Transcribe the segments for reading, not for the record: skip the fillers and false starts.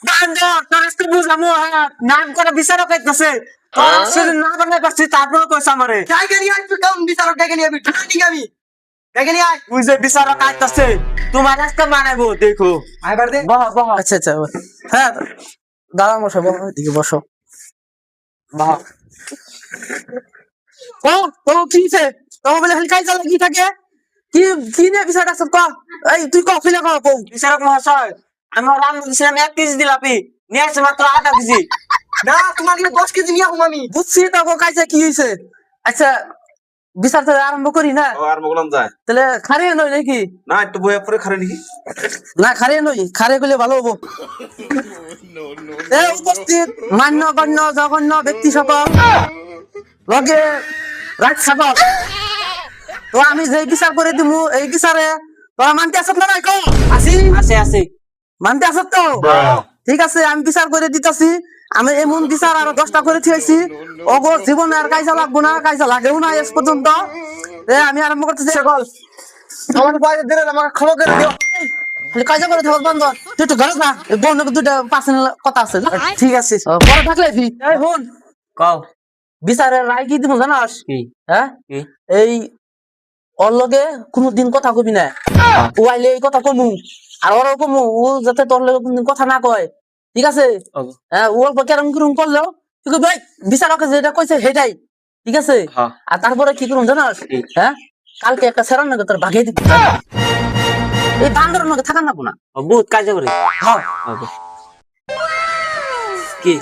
বান্ধ তোর তো বুঝামু নাম করে বিচারক আইতাছে তোর আসলে না বানাই পারছি তারপর কইছ আমারে টাইগার নিয়ে আসবি কাম বিচারক টাইগার নিয়ে আমি টাকা নিয়ে আমি টাকা নিয়ে আয় বুঝে বিচারক আইতাছে তোমার আজকে বানাইবো দেখো আইবার দে বহ বহ আচ্ছা আচ্ছা হ্যাঁ দাদা মশাই বসো এদিকে বসো বহ ও ও কিছে তো বলে খালি কাজ লাগি থাকে কি কি নিয়ে বিষয়টা সব ক এই তুই ক খুলে ক কও বিচারক মহাশয় আমার রাম দিছিলাম 1 কেজি দিলাপি নিয়ে আসছে মাত্র আধা কেজি না তোমার কি 10 কেজি নিয়ে আহুম আমি বুঝছি তো কাজে কি হইছে আচ্ছা বিচার তো আরম্ভ করি না আর মগলাম যায় তাহলে খারিয়ে নই নাকি না একটু বইয়া পরে খারে নাকি না খারিয়ে নই খারিয়ে করলে ভালো হবো এই উপস্থিত মান্যগণ্য জঘন্য ব্যক্তি সকল লগে রাজ সকল তো আমি যে বিচার করে দিমু এই বিচারে তোরা মানতে আসত না নাই কও আসি আছে আছে মানতে আসত তো ঠিক আছে আমি বিচার করে দিতাছি আমি এমন বিচার আরো 10টা করে থিয়েছি ওগো জীবনে আর কাইজা লাগবো না কাইজা লাগেও না আজ পর্যন্ত আমি আরম্ভ করতেছি সকল আমার বাইরে দিলে আমাকে ক্ষমা করে দিও খালি কাজা করে থাকো বন্ধ তুই একটু ঘরে না বন্ধ দুটা পার্সোনাল কথা আছে ঠিক আছে পরে থাকলে কি এই হুন কও বিচারের রায় কি দিব জানাস কি হ্যাঁ কি এই ওর লগে কোনদিন কথা কবি না ও আইলে এই কথা কমু আর ওরও কমু ও যাতে তোর লগে কোনদিন কথা না কয় ঠিক আছে হ্যাঁ ও অল্প কেরম কিরম করলেও তুই কই ভাই বিচারকে যেটা কইছে সেটাই ঠিক আছে হ্যাঁ আর তারপরে কি করুন জানাস হ্যাঁ কালকে একটা সেরান নাকি তোর ভাগিয়ে দিবি এই বান্দরের মধ্যে থাকার না কোনা বহুত কাজ করে হ্যাঁ কি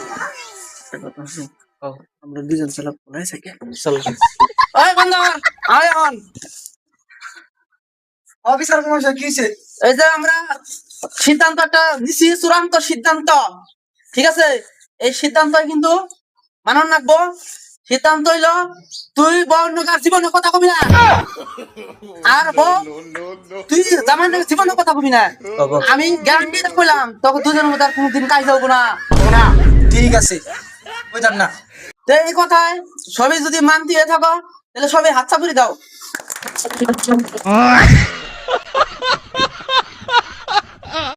আমরা দুজন ছেলে পড়াই থাকে চল ওই বান্দর আয় অন অফিসার মশাই কি হইছে এই যে আমরা সিদ্ধান্ত একটা দিছি চূড়ান্ত সিদ্ধান্ত ঠিক আছে এই সিদ্ধান্ত কিন্তু মানন রাখবো সিদ্ধান্ত হইলো তুই বর্ণকার জীবনের কথা কবি না আর তুই জামাই জীবনের কথা কবি না আমি গ্যারান্টি কইলাম তোকে দুজনের মধ্যে আর কোনোদিন কাজ যাবো না না ঠিক আছে কইতাম না তো এই কথায় সবাই যদি মানতে থাকো তাহলে সবাই হাত চাপুরি দাও